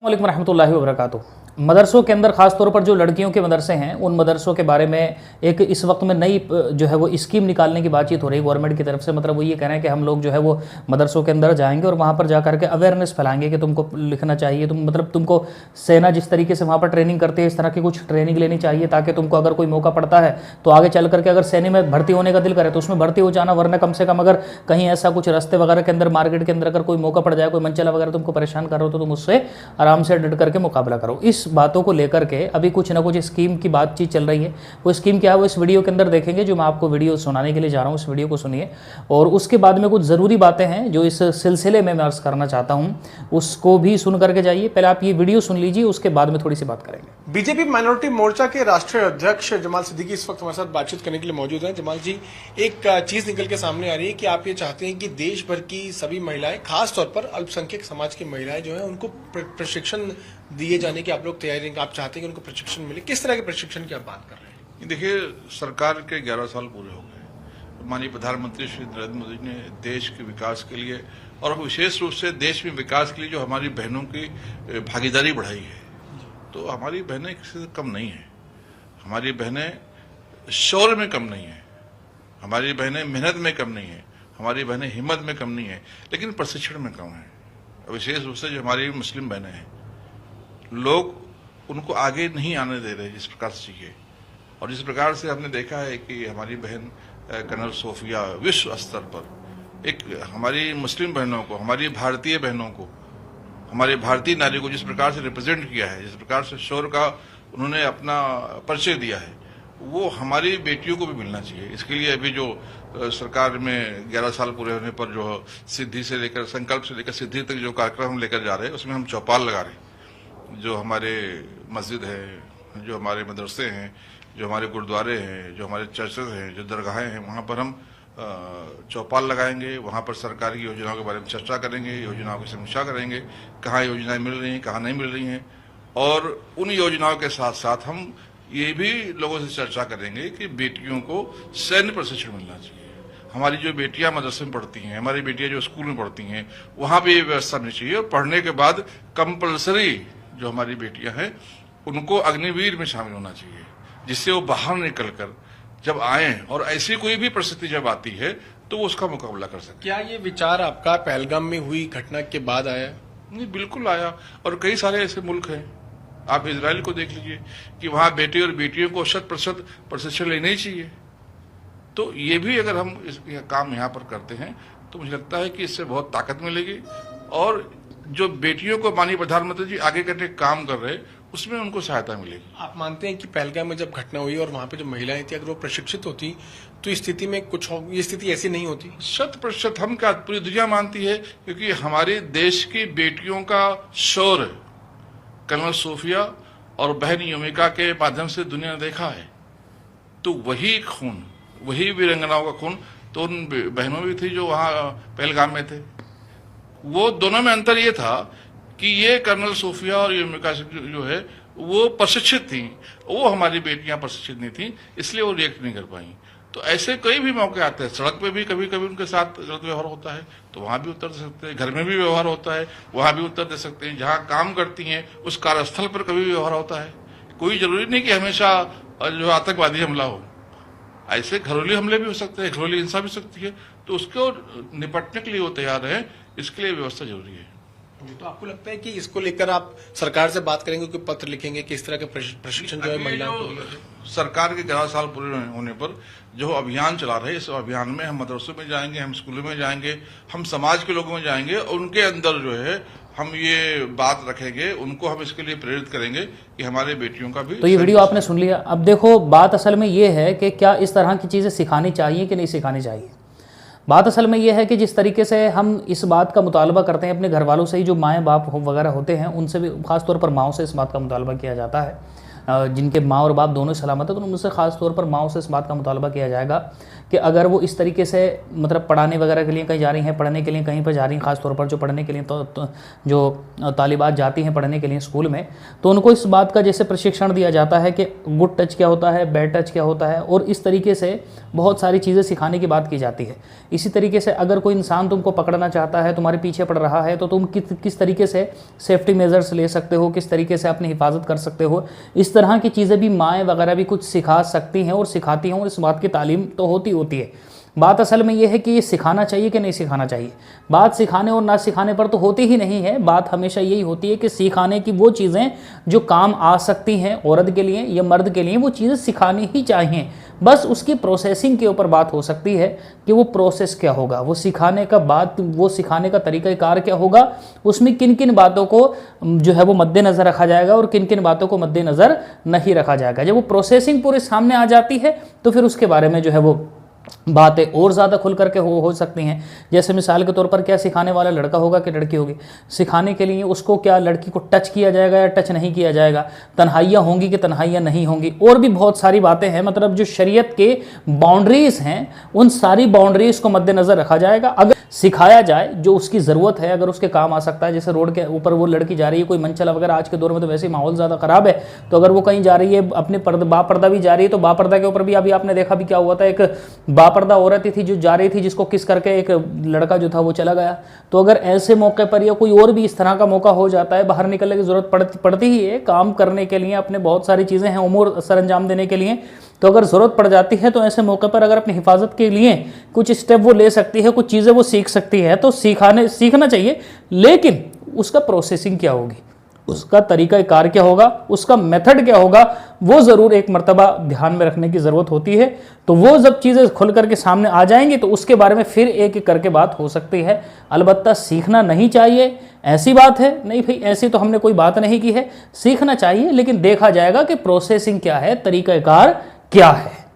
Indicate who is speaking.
Speaker 1: वालेकुम रहमतुल्लाहि व बरकातुहू। मदरसों के अंदर ख़ास तौर पर जो लड़कियों के मदरसे हैं उन मदरसों के बारे में एक इस वक्त में नई जो है वो स्कीम निकालने की बातचीत हो रही है गवर्नमेंट की तरफ से। मतलब वो ये कह रहे हैं कि हम लोग जो है वो मदरसों के अंदर जाएंगे और वहाँ पर जा करके अवेयरनेस फैलाएंगे कि तुमको लिखना चाहिए, तुमको सेना जिस तरीके से वहाँ पर ट्रेनिंग करती है इस तरह की कुछ ट्रेनिंग लेनी चाहिए ताकि तुमको अगर कोई मौका पड़ता है तो आगे चल करके अगर सेना में भर्ती होने का दिल करे तो उसमें भर्ती हो जाना, वरना कम से कम अगर कहीं ऐसा कुछ रास्ते वगैरह के अंदर मार्केट के अंदर अगर कोई मौका पड़ जाए, कोई मंचला वगैरह तुमको परेशान कर रहा हो तो तुम उससे आराम से डट करके मुकाबला करो। इस बातों को लेकर के अभी कुछ ना कुछ स्कीम की बातचीत चल रही है। वो स्कीम क्या है वो इस वीडियो के अंदर देखेंगे, जो मैं आपको वीडियो सुनाने के लिए जा रहा हूँ। इस वीडियो को सुनिए और उसके बाद में कुछ ज़रूरी बातें हैं जो इस सिलसिले में मैं अर्ज़ करना चाहता हूँ, उसको भी सुन करके जाइए। पहले आप ये वीडियो सुन लीजिए, उसके बाद में थोड़ी सी बात करेंगे।
Speaker 2: बीजेपी माइनॉरिटी मोर्चा के राष्ट्रीय अध्यक्ष जमाल सिद्दीकी इस वक्त हमारे साथ बातचीत करने के लिए मौजूद हैं। जमाल जी, एक चीज निकल के सामने आ रही है कि आप ये चाहते हैं कि देश भर की सभी महिलाएं, खास तौर पर अल्पसंख्यक समाज की महिलाएं जो है उनको प्रशिक्षण दिए जाने की आप लोग तैयारी, आप चाहते हैं कि उनको प्रशिक्षण मिले। किस तरह के प्रशिक्षण की आप बात कर रहे हैं?
Speaker 3: देखिए, सरकार के 11 साल पूरे हो गए। माननीय प्रधानमंत्री श्री नरेंद्र मोदी ने देश के विकास के लिए और विशेष रूप से देश में विकास के लिए जो हमारी बहनों की भागीदारी बढ़ाई है, तो हमारी बहनें किसी से कम नहीं है। हमारी बहनें शौर्य में कम नहीं है, हमारी बहनें मेहनत में कम नहीं है, हमारी बहनें हिम्मत में कम नहीं है, लेकिन प्रशिक्षण में कम है। विशेष रूप से जो हमारी मुस्लिम बहनें हैं, लोग उनको आगे नहीं आने दे रहे जिस प्रकार से चाहिए। और जिस प्रकार से हमने देखा है कि हमारी बहन कर्नल सोफिया विश्व स्तर पर एक हमारी मुस्लिम बहनों को, हमारी भारतीय बहनों को, हमारे भारतीय नारी को जिस प्रकार से रिप्रेजेंट किया है, जिस प्रकार से शौर्य का उन्होंने अपना परिचय दिया है, वो हमारी बेटियों को भी मिलना चाहिए। इसके लिए अभी जो सरकार में 11 साल पूरे होने पर जो सिद्धि से लेकर, संकल्प से लेकर सिद्धि तक जो कार्यक्रम हम लेकर जा रहे हैं, उसमें हम चौपाल लगा रहे हैं। जो हमारे मस्जिद है, जो हमारे मदरसे हैं, जो हमारे गुरुद्वारे हैं, जो हमारे चर्चेज हैं, जो दरगाहें हैं, वहाँ पर हम चौपाल लगाएंगे। वहाँ पर सरकारी योजनाओं के बारे में चर्चा करेंगे, योजनाओं की समीक्षा करेंगे, कहाँ योजनाएं मिल रही हैं, कहाँ नहीं मिल रही हैं। और उन योजनाओं के साथ साथ हम ये भी लोगों से चर्चा करेंगे कि बेटियों को सैन्य प्रशिक्षण मिलना चाहिए। हमारी जो बेटियां मदरसे में पढ़ती हैं, हमारी बेटियां जो स्कूल में पढ़ती हैं, वहाँ भी ये व्यवस्था मिलनी चाहिए। और पढ़ने के बाद कंपल्सरी जो हमारी बेटियां हैं उनको अग्निवीर में शामिल होना चाहिए, जिससे वो बाहर निकलकर जब आए और ऐसी कोई भी परिस्थिति जब आती है तो वो उसका मुकाबला कर सके।
Speaker 2: क्या ये विचार आपका पहलगाम में हुई घटना के बाद आया?
Speaker 3: नहीं, बिल्कुल आया। और कई सारे ऐसे मुल्क हैं, आप इजराइल को देख लीजिए कि वहां बेटे और बेटियों को 100% प्रशिक्षण लेना ही चाहिए। तो ये भी अगर हम इस काम यहाँ पर करते हैं तो मुझे लगता है कि इससे बहुत ताकत मिलेगी। और जो बेटियों को माननीय प्रधानमंत्री जी आगे करने का काम कर रहे हैं उसमें उनको सहायता मिलेगी।
Speaker 2: आप मानते हैं कि पहलगाम में जब घटना हुई और वहां पे जो महिलाएं थी, अगर वो प्रशिक्षित होती तो इस स्थिति में ये स्थिति ऐसी नहीं होती?
Speaker 3: 100% हम क्या, पूरी दुनिया मानती है, क्योंकि हमारे देश की बेटियों का शौर्य कर्नल सोफिया और बहन युमिका के माध्यम से दुनिया ने देखा है। तो वही खून, वही वीरांगनाओं का खून तो उन बहनों भी थी जो वहां पहलगाम में थे। वो दोनों में अंतर ये था कि ये कर्नल सोफिया और युमिका जो है वो प्रशिक्षित थी, वो हमारी बेटियां प्रशिक्षित नहीं थी, इसलिए वो रिएक्ट नहीं कर पाई। तो ऐसे कई भी मौके आते हैं, सड़क पे भी कभी कभी उनके साथ गलत व्यवहार होता है तो वहां भी उत्तर दे सकते हैं, घर में भी व्यवहार होता है वहां भी उत्तर दे सकते हैं, जहां काम करती हैं उस कार्यस्थल पर कभी भी व्यवहार होता है। कोई जरूरी नहीं कि हमेशा जो आतंकवादी हमला हो, ऐसे घरेलू हमले भी हो सकते हैं, घरेलू हिंसा भी हो सकती है। तो उसको निपटने के लिए वो तैयार है, इसके लिए व्यवस्था जरूरी है।
Speaker 2: तो आपको लगता है कि इसको लेकर आप सरकार से बात करेंगे, कोई पत्र लिखेंगे, किस तरह का प्रशिक्षण जो है महिलाओं को?
Speaker 3: सरकार के 11 साल पूरे होने पर जो अभियान चला रहे हैं, इस अभियान में हम मदरसों में जाएंगे, हम स्कूलों में जाएंगे, हम समाज के लोगों में जाएंगे और उनके अंदर जो है हम ये बात रखेंगे, उनको हम इसके लिए प्रेरित करेंगे कि हमारे बेटियों का भी।
Speaker 1: तो ये वीडियो आपने सुन लिया। अब देखो, बात असल में ये है कि क्या इस तरह की चीज़ें सिखानी चाहिए कि नहीं सिखानी चाहिए। बात असल में ये है कि जिस तरीके से हम इस बात का मुतालबा करते हैं अपने घर वालों से ही, जो माएँ बाप वगैरह होते हैं उनसे भी, खासतौर पर माओं से इस बात का मुतालबा किया जाता है जिनके माँ और बाप दोनों सलामत है, तो उनसे ख़ास तौर पर माओ से इस बात का मुतालबा किया जाएगा कि अगर वो इस तरीके से मतलब पढ़ाने वगैरह के लिए कहीं जा रही हैं, पढ़ने के लिए कहीं पर जा रही हैं, ख़ास तौर पर जो पढ़ने के लिए तो जो तालिबात जाती हैं पढ़ने के लिए स्कूल में, तो उनको इस बात का जैसे प्रशिक्षण दिया जाता है कि गुड टच क्या होता है, बैड टच क्या होता है, और इस तरीके से बहुत सारी चीज़ें सिखाने की बात की जाती है। इसी तरीके से अगर कोई इंसान तुमको पकड़ना चाहता है, तुम्हारे पीछे पड़ रहा है, तो तुम किस तरीके से सेफ्टी मेजर्स ले सकते हो, किस तरीके से अपनी हिफाजत कर सकते हो, इस तरह की चीज़ें भी माएँ वगैरह भी कुछ सिखा सकती हैं और सिखाती हैं, और इस बात की तालीम तो होती है। बात असल में यह है कि ये सिखाना चाहिए कि नहीं सिखाना चाहिए। बात सिखाने और ना सिखाने पर तो होती ही नहीं है। बात हमेशा यही होती है कि सिखाने की वो चीज़ें जो काम आ सकती हैं औरत के लिए या मर्द के लिए, वो चीज़ें सिखानी ही चाहिए। बस उसकी प्रोसेसिंग के ऊपर बात हो सकती है कि वो प्रोसेस क्या होगा, वो सिखाने का तरीक़ाकार क्या होगा, उसमें किन किन बातों को जो है वो मद्देनज़र रखा जाएगा और किन किन बातों को मद्देनज़र नहीं रखा जाएगा। जब वो प्रोसेसिंग पूरे सामने आ जाती है तो फिर उसके बारे में जो है वो बातें और ज़्यादा खुल करके हो सकती हैं। जैसे मिसाल के तौर पर क्या सिखाने वाला लड़का होगा कि लड़की होगी, सिखाने के लिए उसको क्या लड़की को टच किया जाएगा या टच नहीं किया जाएगा, तन्हाइयाँ होंगी कि तन्हाइयाँ नहीं होंगी, और भी बहुत सारी बातें हैं। मतलब जो शरीयत के बाउंड्रीज़ हैं, उन सारी बाउंड्रीज़ को मद्देनज़र रखा जाएगा। अगर सिखाया जाए जो उसकी ज़रूरत है, अगर उसके काम आ सकता है, जैसे रोड के ऊपर वो लड़की जा रही है, कोई मनचला वगैरह, आज के दौर में तो वैसे ही माहौल ज़्यादा ख़राब है, तो अगर वो कहीं जा रही है अपने बापर्दा भी जा रही है, तो बापर्दा के ऊपर भी अभी आपने देखा भी क्या हुआ था, एक बापर्दा औरत थी जो जा रही थी, जिसको किस करके एक लड़का जो था वो चला गया। तो अगर ऐसे मौके पर या कोई और भी इस तरह का मौका हो जाता है, बाहर निकलने की ज़रूरत पड़ती ही है काम करने के लिए, अपने बहुत सारी चीज़ें हैं उमूर सर अंजाम देने के लिए, तो अगर ज़रूरत पड़ जाती है तो ऐसे मौके पर अगर अपनी हिफाजत के लिए कुछ स्टेप वो ले सकती है, कुछ चीज़ें वो सीख सकती है, तो सीखना चाहिए। लेकिन उसका प्रोसेसिंग क्या होगी, उसका तरीक़ाकार क्या होगा, उसका मेथड क्या होगा, वो ज़रूर एक मर्तबा ध्यान में रखने की ज़रूरत होती है। तो वो जब चीज़ें खुल करके सामने आ जाएंगी तो उसके बारे में फिर एक एक करके बात हो सकती है। अलबत्ता सीखना नहीं चाहिए ऐसी बात है नहीं भाई, ऐसी तो हमने कोई बात नहीं की है। सीखना चाहिए, लेकिन देखा जाएगा कि प्रोसेसिंग क्या है, तरीक़ाकार क्या है।